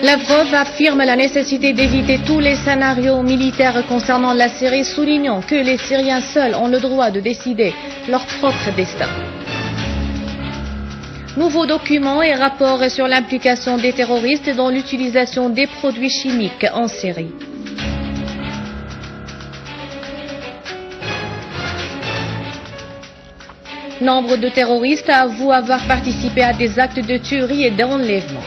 Lavrov affirme la nécessité d'éviter tous les scénarios militaires concernant la Syrie, soulignant que les Syriens seuls ont le droit de décider leur propre destin. Nouveaux documents et rapports sur l'implication des terroristes dans l'utilisation des produits chimiques en Syrie. Nombre de terroristes avouent avoir participé à des actes de tuerie et d'enlèvement.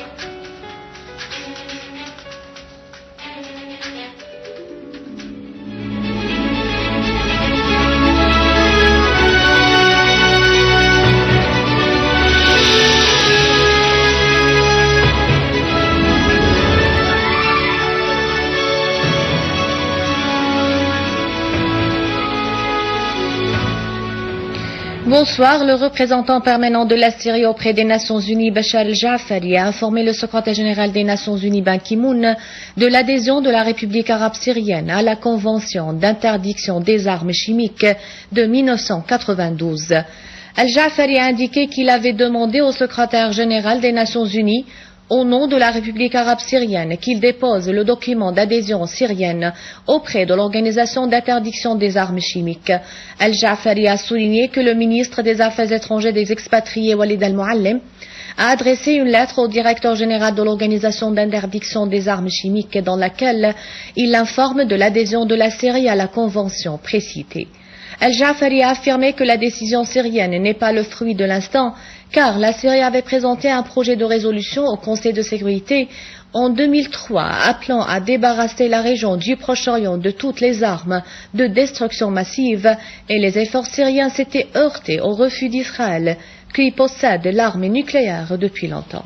Bonsoir, le représentant permanent de la Syrie auprès des Nations Unies, Bachar el-Jafari, a informé le secrétaire général des Nations Unies, Ban Ki-moon, de l'adhésion de la République arabe syrienne à la Convention d'interdiction des armes chimiques de 1992. El-Jafari a indiqué qu'il avait demandé au secrétaire général des Nations Unies, au nom de la République arabe syrienne, qu'il dépose le document d'adhésion syrienne auprès de l'Organisation d'interdiction des armes chimiques. Al-Jafari a souligné que le ministre des Affaires étrangères des expatriés, Walid al-Muallim, a adressé une lettre au directeur général de l'Organisation d'interdiction des armes chimiques dans laquelle il informe de l'adhésion de la Syrie à la convention précitée. Al-Jafari a affirmé que la décision syrienne n'est pas le fruit de l'instant, car la Syrie avait présenté un projet de résolution au Conseil de sécurité en 2003, appelant à débarrasser la région du Proche-Orient de toutes les armes de destruction massive, et les efforts syriens s'étaient heurtés au refus d'Israël, qui possède l'arme nucléaire depuis longtemps.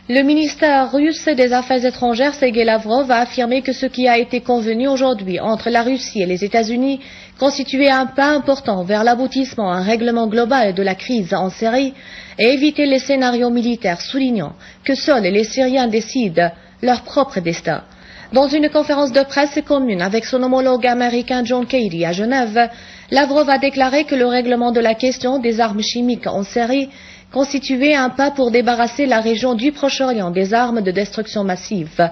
Le ministère russe des Affaires étrangères, Sergei Lavrov, a affirmé que ce qui a été convenu aujourd'hui entre la Russie et les États-Unis constituait un pas important vers l'aboutissement à un règlement global de la crise en Syrie et éviter les scénarios militaires, soulignant que seuls les Syriens décident leur propre destin. Dans une conférence de presse commune avec son homologue américain John Kerry à Genève, Lavrov a déclaré que le règlement de la question des armes chimiques en Syrie constituait un pas pour débarrasser la région du Proche-Orient des armes de destruction massive.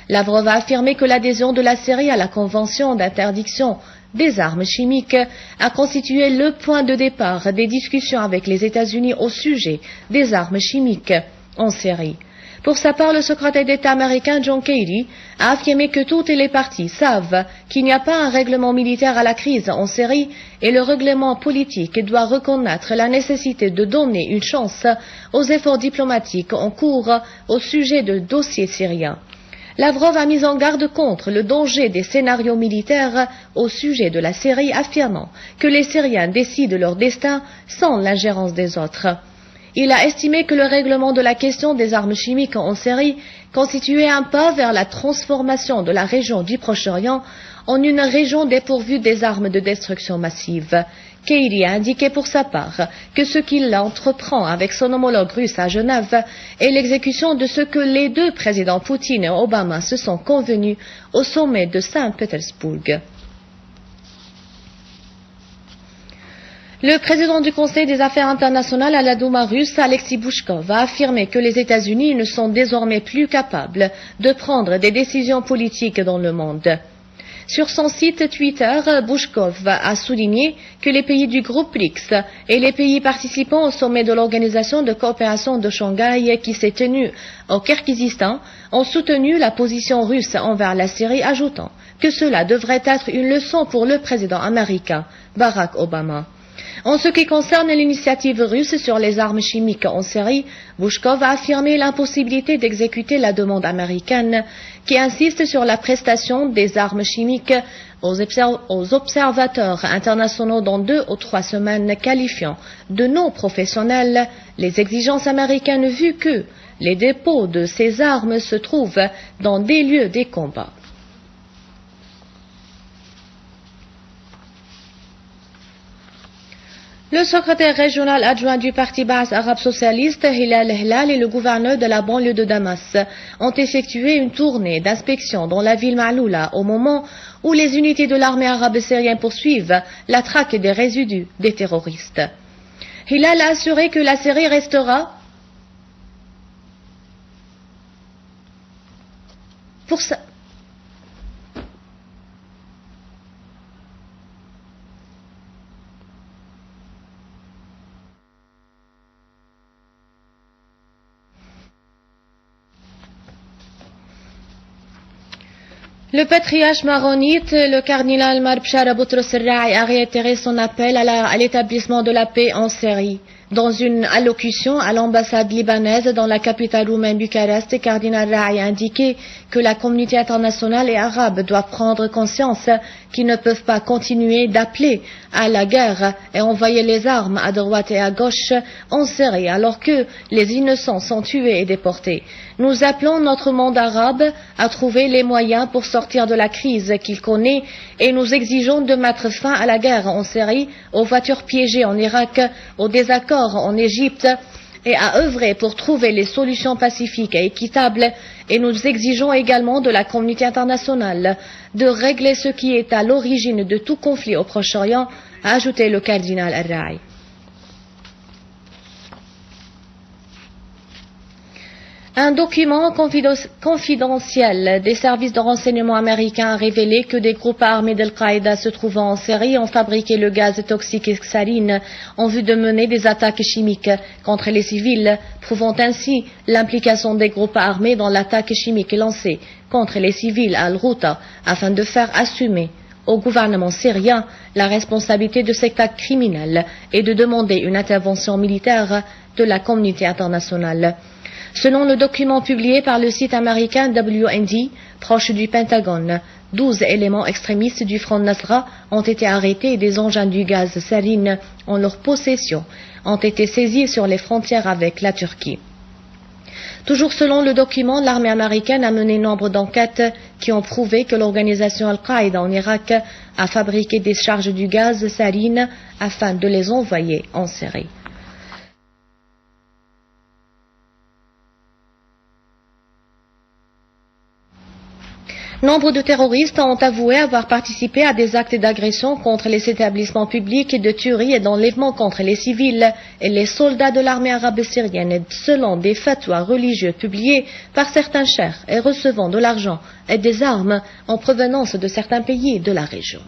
Lavrov a affirmé que l'adhésion de la Syrie à la Convention d'interdiction des armes chimiques a constitué le point de départ des discussions avec les États-Unis au sujet des armes chimiques en Syrie. Pour sa part, le secrétaire d'État américain John Kerry a affirmé que toutes les parties savent qu'il n'y a pas un règlement militaire à la crise en Syrie et le règlement politique doit reconnaître la nécessité de donner une chance aux efforts diplomatiques en cours au sujet du dossier syrien. Lavrov a mis en garde contre le danger des scénarios militaires au sujet de la Syrie, affirmant que les Syriens décident leur destin sans l'ingérence des autres. Il a estimé que le règlement de la question des armes chimiques en Syrie constituait un pas vers la transformation de la région du Proche-Orient en une région dépourvue des armes de destruction massive. Kerry a indiqué pour sa part que ce qu'il entreprend avec son homologue russe à Genève est l'exécution de ce que les deux présidents Poutine et Obama se sont convenus au sommet de Saint-Pétersbourg. Le président du Conseil des affaires internationales à la Douma russe, Alexei Bouchkov, a affirmé que les États-Unis ne sont désormais plus capables de prendre des décisions politiques dans le monde. Sur son site Twitter, Bouchkov a souligné que les pays du groupe BRICS et les pays participants au sommet de l'Organisation de coopération de Shanghai qui s'est tenu au Kirghizistan ont soutenu la position russe envers la Syrie, ajoutant que cela devrait être une leçon pour le président américain Barack Obama. En ce qui concerne l'initiative russe sur les armes chimiques en Syrie, Bouchkov a affirmé l'impossibilité d'exécuter la demande américaine qui insiste sur la prestation des armes chimiques aux observateurs internationaux dans 2 ou 3 semaines, qualifiant de non professionnelles les exigences américaines vu que les dépôts de ces armes se trouvent dans des lieux des combats. Le secrétaire régional adjoint du parti Baas arabe socialiste, Hilal Hilal, et le gouverneur de la banlieue de Damas ont effectué une tournée d'inspection dans la ville Maaloula au moment où les unités de l'armée arabe syrienne poursuivent la traque des résidus des terroristes. Hilal a assuré que la Syrie restera Pour ça, le patriarche maronite, le cardinal Marbchara Boutros Rai, a réitéré son appel à l'établissement de la paix en Syrie. Dans une allocution à l'ambassade libanaise dans la capitale roumaine Bucarest, le cardinal Rai a indiqué que la communauté internationale et arabe doit prendre conscience qu'ils ne peuvent pas continuer d'appeler à la guerre et envoyer les armes à droite et à gauche en Syrie alors que les innocents sont tués et déportés. Nous appelons notre monde arabe à trouver les moyens pour sortir de la crise qu'il connaît et nous exigeons de mettre fin à la guerre en Syrie, aux voitures piégées en Irak, aux désaccords en Égypte et à œuvrer pour trouver les solutions pacifiques et équitables. Et nous exigeons également de la communauté internationale de régler ce qui est à l'origine de tout conflit au Proche-Orient, a ajouté le cardinal Rai. Un document confidentiel des services de renseignement américains a révélé que des groupes armés d'Al-Qaïda se trouvant en Syrie ont fabriqué le gaz toxique sarin en vue de mener des attaques chimiques contre les civils, prouvant ainsi l'implication des groupes armés dans l'attaque chimique lancée contre les civils à Al-Ghouta afin de faire assumer au gouvernement syrien la responsabilité de cet acte criminel et de demander une intervention militaire de la communauté internationale. Selon le document publié par le site américain WND, proche du Pentagone, 12 éléments extrémistes du Front Nasra ont été arrêtés et des engins du gaz sarin en leur possession ont été saisis sur les frontières avec la Turquie. Toujours selon le document, l'armée américaine a mené nombre d'enquêtes qui ont prouvé que l'organisation Al-Qaïda en Irak a fabriqué des charges du gaz sarin afin de les envoyer en Syrie. Nombre de terroristes ont avoué avoir participé à des actes d'agression contre les établissements publics et de tuerie et d'enlèvement contre les civils et les soldats de l'armée arabe syrienne, selon des fatwas religieux publiés par certains cheikhs et recevant de l'argent et des armes en provenance de certains pays de la région.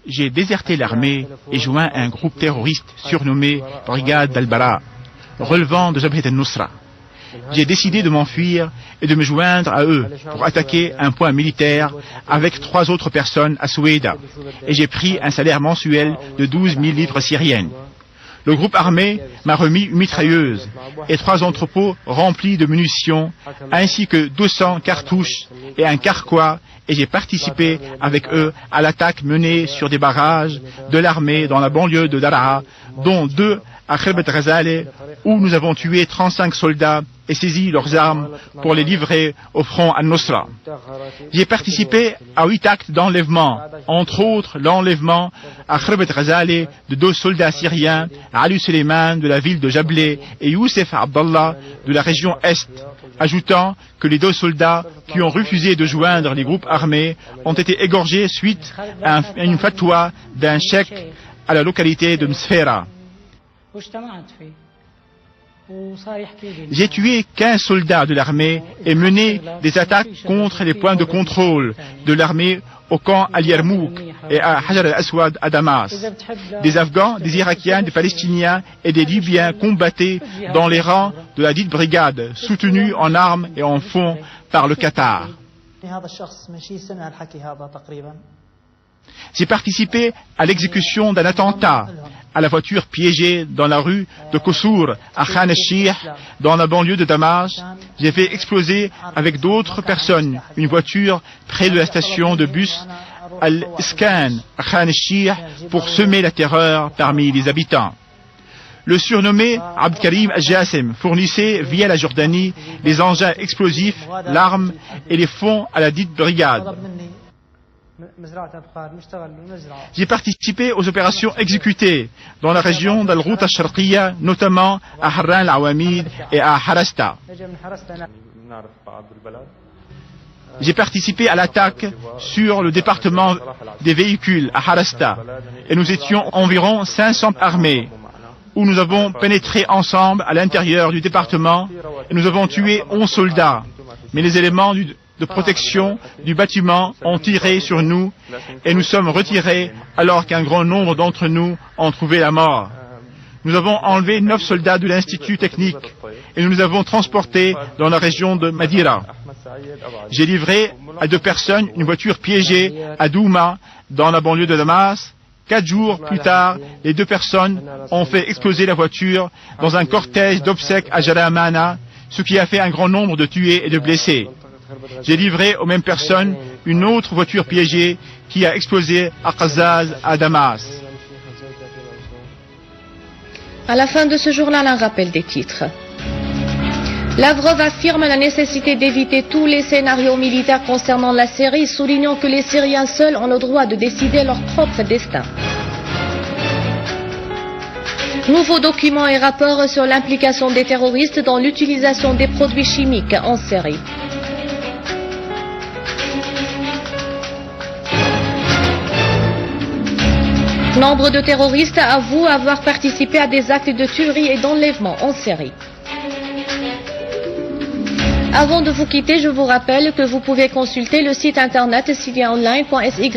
J'ai déserté l'armée et joint un groupe terroriste surnommé Brigade al-Bara, relevant de Jabhat al-Nusra. J'ai décidé de m'enfuir et de me joindre à eux pour attaquer un point militaire avec 3 autres personnes à Soueida. Et j'ai pris un salaire mensuel de 12 000 livres syriennes. Le groupe armé m'a remis une mitrailleuse et 3 entrepôts remplis de munitions, ainsi que 200 cartouches et un carquois, et j'ai participé avec eux à l'attaque menée sur des barrages de l'armée dans la banlieue de Daraa, dont 2 à Khirbat Ghazaleh, où nous avons tué 35 soldats et saisi leurs armes pour les livrer au front al-Nusra. J'ai participé à 8 actes d'enlèvement, entre autres l'enlèvement à Khirbat Ghazaleh de 2 soldats syriens, Ali Suleiman de la ville de Jableh et Youssef Abdallah de la région Est, ajoutant que les 2 soldats qui ont refusé de joindre les groupes armés ont été égorgés suite à une fatwa d'un cheikh à la localité de Msfera. J'ai tué 15 soldats de l'armée et mené des attaques contre les points de contrôle de l'armée au camp Al-Yarmouk et à Hajar al-Aswad à Damas. Des Afghans, des Irakiens, des Palestiniens et des Libyens combattaient dans les rangs de la dite brigade, soutenue en armes et en fonds par le Qatar. J'ai participé à l'exécution d'un attentat à la voiture piégée dans la rue de Kosour à Khan el-Sheikh, dans la banlieue de Damas. J'ai fait exploser avec d'autres personnes une voiture près de la station de bus Al-Iskan à Khan el-Sheikh pour semer la terreur parmi les habitants. Le surnommé Abd Karim al-Jassim fournissait via la Jordanie les engins explosifs, l'arme et les fonds à la dite brigade. J'ai participé aux opérations exécutées dans la région d'Al-Ghouta al-Sharqiyya, notamment à Harran al-Awamid et à Harasta. J'ai participé à l'attaque sur le département des véhicules à Harasta et nous étions environ 500 armés où nous avons pénétré ensemble à l'intérieur du département et nous avons tué 11 soldats. Mais les éléments de protection du bâtiment ont tiré sur nous et nous sommes retirés alors qu'un grand nombre d'entre nous ont trouvé la mort. Nous avons enlevé 9 soldats de l'Institut technique et nous les avons transportés dans la région de Madira. J'ai livré à 2 personnes une voiture piégée à Douma, dans la banlieue de Damas. 4 jours plus tard, les 2 personnes ont fait exploser la voiture dans un cortège d'obsèques à Jaramana, ce qui a fait un grand nombre de tués et de blessés. J'ai livré aux mêmes personnes une autre voiture piégée qui a explosé à Qazaz, à Damas. À la fin de ce journal, un rappel des titres. Lavrov affirme la nécessité d'éviter tous les scénarios militaires concernant la Syrie, soulignant que les Syriens seuls ont le droit de décider leur propre destin. Nouveaux documents et rapports sur l'implication des terroristes dans l'utilisation des produits chimiques en Syrie. Nombre de terroristes avouent avoir participé à des actes de tuerie et d'enlèvement en Syrie. Avant de vous quitter, je vous rappelle que vous pouvez consulter le site internet syriaonline.sy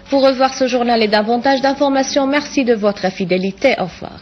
pour revoir ce journal et davantage d'informations. Merci de votre fidélité. Au revoir.